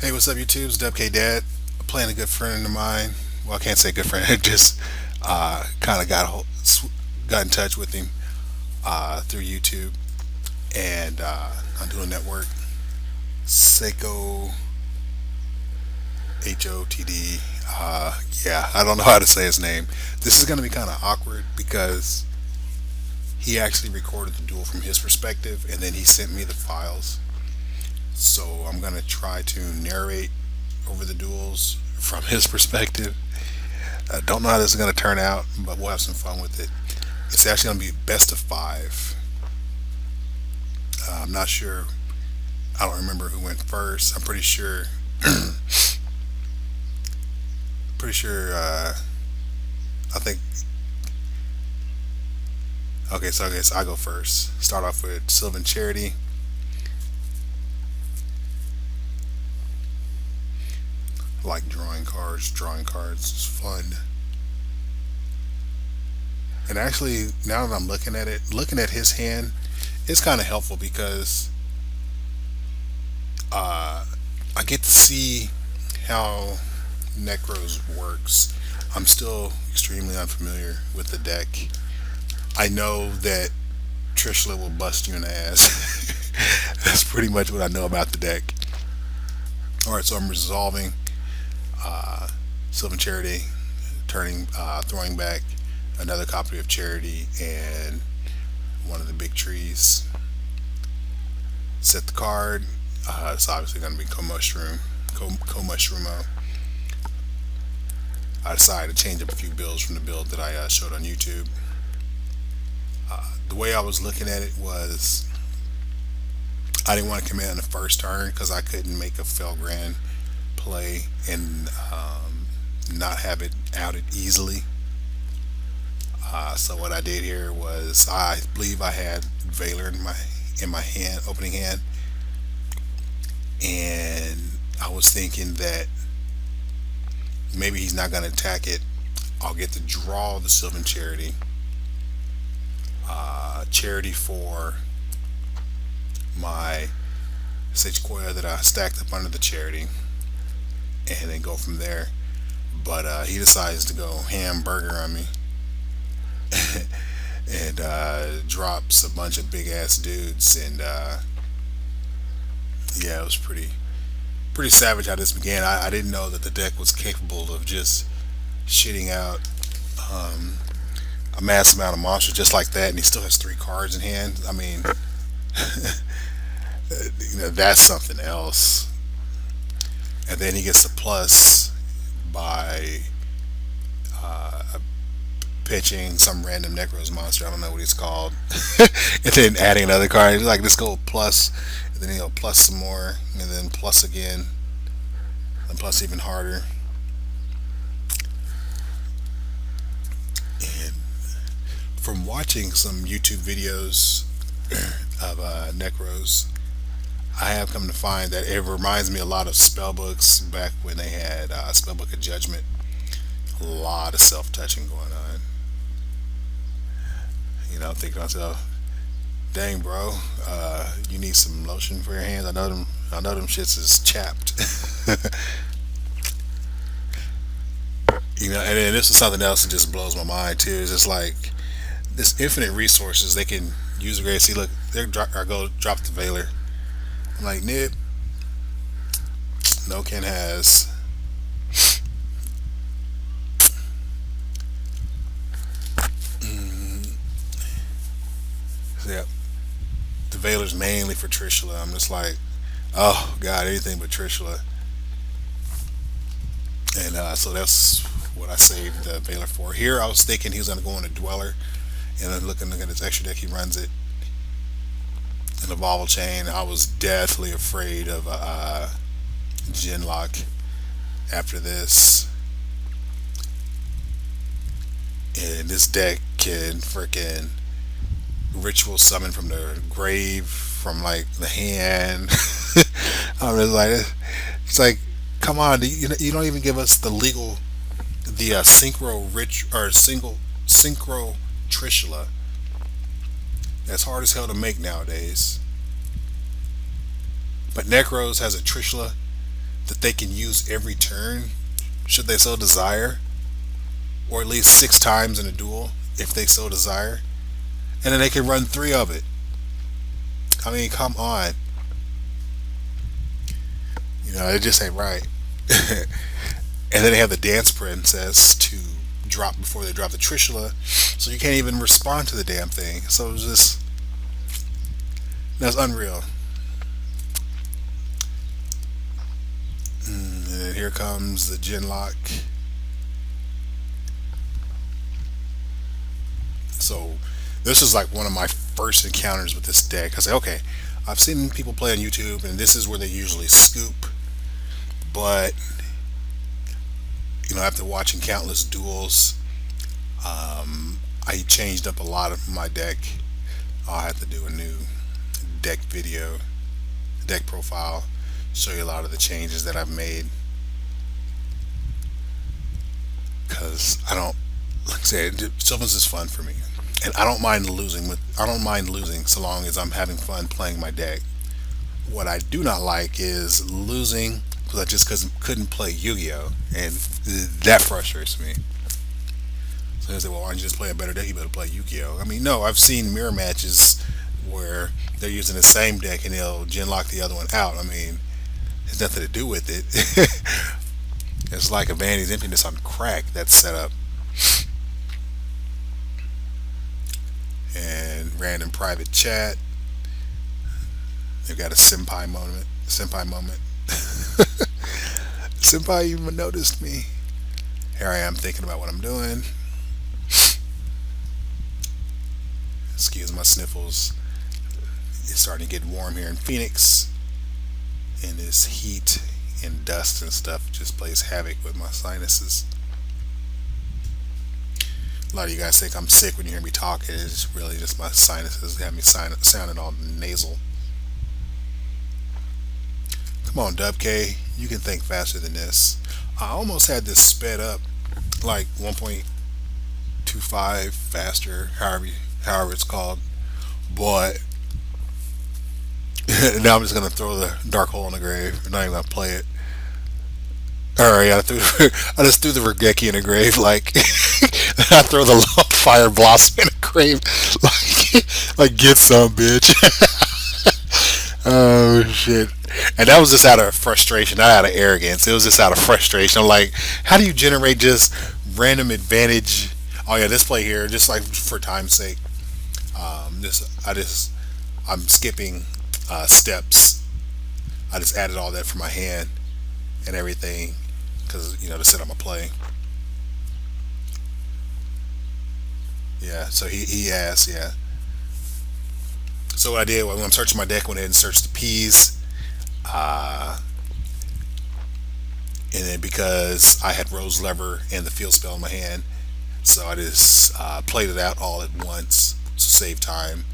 Hey, what's up, YouTube? It's WK Dad. Playing a good friend of mine. Well, I can't say good friend. Just kind of got in touch with him through YouTube and on Dual Network. Seiko HOTD. Yeah, I don't know how to say his name. This is going to be kind of awkward because he actually recorded the duel from his perspective and then he sent me the files. So I'm going to try to narrate over the duels from his perspective. I don't know how this is going to turn out, but we'll have some fun with it. It's actually going to be best of five. I'm not sure. I don't remember who went first. I'm pretty sure. Pretty sure. I think. Okay, so I guess I go first. Start off with Sylvan Charity. I like drawing cards. Drawing cards is fun. And actually, now that I'm looking at it, looking at his hand, it's kind of helpful because uh, I get to see how Necroz works. I'm still extremely unfamiliar with the deck. I know that Trishula will bust you in the ass. That's pretty much what I know about the deck. All right, so I'm resolving uh, Sylvan Charity, throwing back another copy of Charity and one of the big trees. Set the card. It's obviously going to be Co Mushroom. I decided to change up a few builds from the build that I showed on YouTube. The way I was looking at it was I didn't want to commit on the first turn because I couldn't make a Felgrand play and not have it outed easily. So what I did here was I believe I had Valor in my hand, opening hand, and I was thinking that maybe he's not going to attack it. I'll get to draw the Sylvan Charity, Charity for my Sequoia that I stacked up under the Charity, and then go from there. But he decides to go hamburger on me and drops a bunch of big ass dudes, and yeah, it was pretty savage how this began. I didn't know that the deck was capable of just shitting out um, a mass amount of monsters just like that, and he still has three cards in hand. I mean, that's something else. And then he gets the plus by pitching some random Necroz monster. I don't know what he's called, and then adding another card. It's like, let's go plus, and then he'll plus some more, and then plus again, and plus even harder. And from watching some YouTube videos of Necroz, I have come to find that it reminds me a lot of spellbooks back when they had Spellbook of Judgment. A lot of self touching going on. I'm thinking to myself, dang, bro, you need some lotion for your hands. I know them shits is chapped. And then this is something else that just blows my mind too. It's just like this infinite resources they can use. Great. See, look, I go drop the Valor. I'm like, nib. No Ken has. Yep. The Valor's mainly for Trishula. I'm just like, oh god, anything but Trishula. And so that's what I saved the Valor for. Here I was thinking he was going to go on a Dweller, and then looking at his extra deck, he runs it in the Vovel Chain. I was deathly afraid of Genlock after this. And this deck can freaking ritual summon from the grave, from like the hand. I'm just like, it's like, come on, you don't even give us the legal, the synchro rich or single synchro Trishula. That's hard as hell to make nowadays. But Nekroz has a Trishula that they can use every turn, should they so desire, or at least 6 times in a duel if they so desire, and then they can run 3 of it. I mean, come on, it just ain't right. And then they have the dance princess to drop before they drop the Trishula, so you can't even respond to the damn thing. So it's just that's unreal. And then here comes the Genlock. So this is like one of my first encounters with this deck. I say, okay, I've seen people play on YouTube, and this is where they usually scoop. But after watching countless duels, I changed up a lot of my deck. I'll have to do a new deck video, deck profile, show you a lot of the changes that I've made. Because like I said, Sylvans is fun for me, and I don't mind losing. I don't mind losing so long as I'm having fun playing my deck. What I do not like is losing because I just couldn't play Yu-Gi-Oh, and that frustrates me. So they say, well, why don't you just play a better deck? You better play Yu-Gi-Oh. I mean, no, I've seen mirror matches where they're using the same deck and they'll genlock the other one out. I mean, it has nothing to do with it. It's like a Vandy's emptiness on crack that's set up. And random private chat. They've got a senpai moment. Senpai moment. Senpai even noticed me. Here I am thinking about what I'm doing. Excuse my sniffles. It's starting to get warm here in Phoenix, and this heat and dust and stuff just plays havoc with my sinuses. A lot of you guys think I'm sick when you hear me talking. It's really just my sinuses have me sounding all nasal. Come on, Dub K, you can think faster than this. I almost had this sped up like 1.25 faster, however it's called. But now I'm just gonna throw the dark hole in the grave. I'm not even gonna play it. Alright, I just threw the Regeki in the grave. Like I throw the fire blossom in the grave. Like get some, bitch. Oh shit. And that was just out of frustration, not out of arrogance. It was just out of frustration. I'm like, how do you generate just random advantage? Oh yeah, this play here, just like for time's sake. I'm skipping steps. I just added all that for my hand and everything because to set up my play. Yeah. So he asked. Yeah. So what I did when I'm searching my deck, I went ahead and searched the P's. And then because I had Rose Lever and the field spell in my hand, so I just played it out all at once to save time.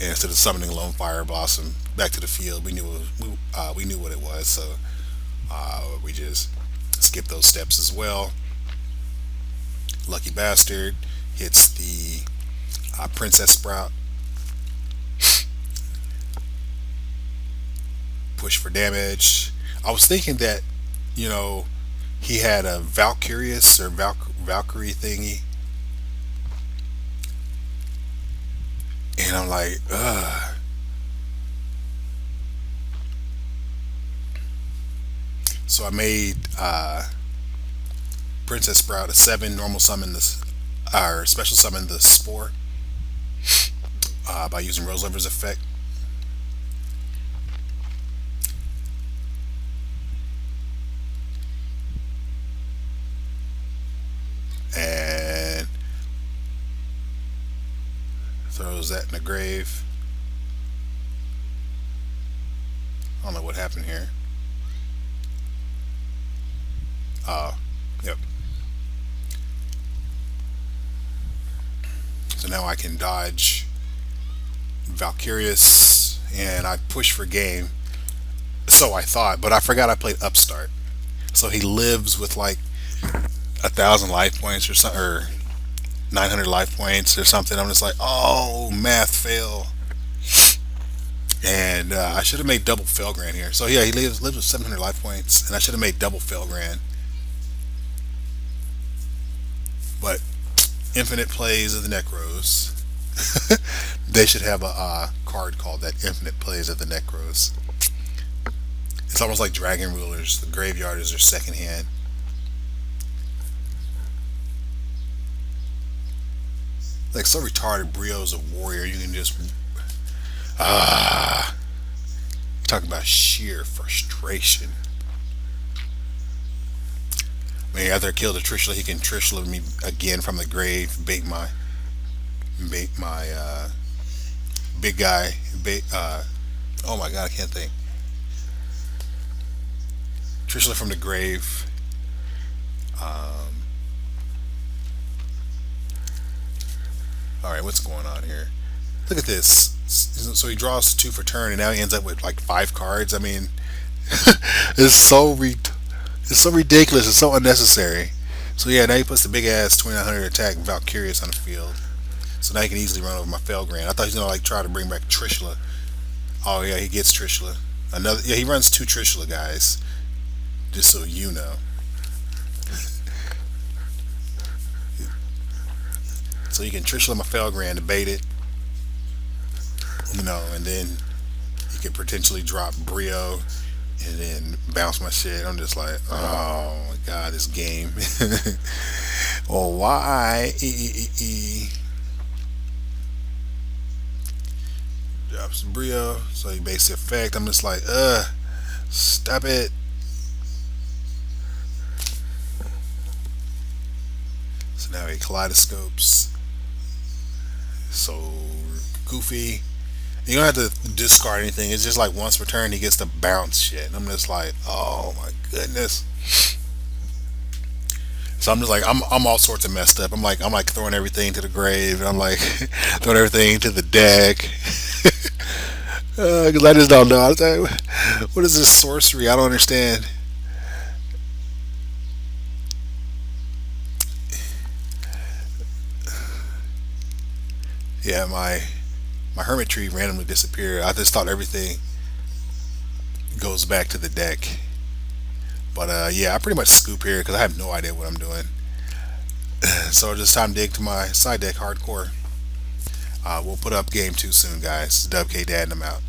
And instead of summoning Lone Fire Blossom back to the field, we knew what it was, so we just skipped those steps as well. Lucky Bastard hits the Princess Sprout. Push for damage. I was thinking that he had a Valkyrius or Valkyrie thingy, and I'm like, ugh. So I made Princess Sprout a 7 normal summon this or special summon the Spore by using Rose Lever's effect. And throws that in the grave. I don't know what happened here. Yep. So now I can dodge Valkyrius, and I push for game. So I thought, but I forgot I played Upstart. So he lives with like 1,000 life points or something, or 900 life points or something. I'm just like, oh, math fail. And I should have made double Felgran here. So yeah, he lives with 700 life points, and I should have made double Felgran. But infinite plays of the Necroz. They should have a card called that, infinite plays of the Necroz. It's almost like Dragon Rulers. The graveyard is their second hand. Like so retarded. Brio's a warrior. You can just ah. Talk about sheer frustration. I mean, after I kill the Trishula, he can Trishula me again from the grave, bait my big guy. Oh my god, I can't think. Trishula from the grave. Um, all right, what's going on here? Look at this. So he draws two for turn, and now he ends up with like five cards. I mean, it's it's so ridiculous. It's so unnecessary. So yeah, now he puts the big ass 2900 attack Valkyrius on the field. So now he can easily run over my Felgrand. I thought he was gonna like try to bring back Trishula. Oh yeah, he gets Trishula. Another yeah, he runs two Trishula guys. Just so you know. So you can Trishula my Felgrand to bait it, and then you could potentially drop Brio and then bounce my shit. I'm just like, oh my god, this game. Oh, why? Drops Brio, so he base the effect. I'm just like, stop it. So now he kaleidoscopes. So goofy. You don't have to discard anything. It's just like once per turn he gets to bounce shit. And I'm just like, oh my goodness. So I'm just like I'm all sorts of messed up. I'm like throwing everything to the grave. And I'm like throwing everything to the deck. Because I just don't know. I was like, what is this sorcery? I don't understand. Yeah, my hermit tree randomly disappeared. I just thought everything goes back to the deck. But yeah, I pretty much scoop here because I have no idea what I'm doing. So it's just time to dig to my side deck hardcore. We'll put up game two soon, guys. Dub K Dad and I'm out.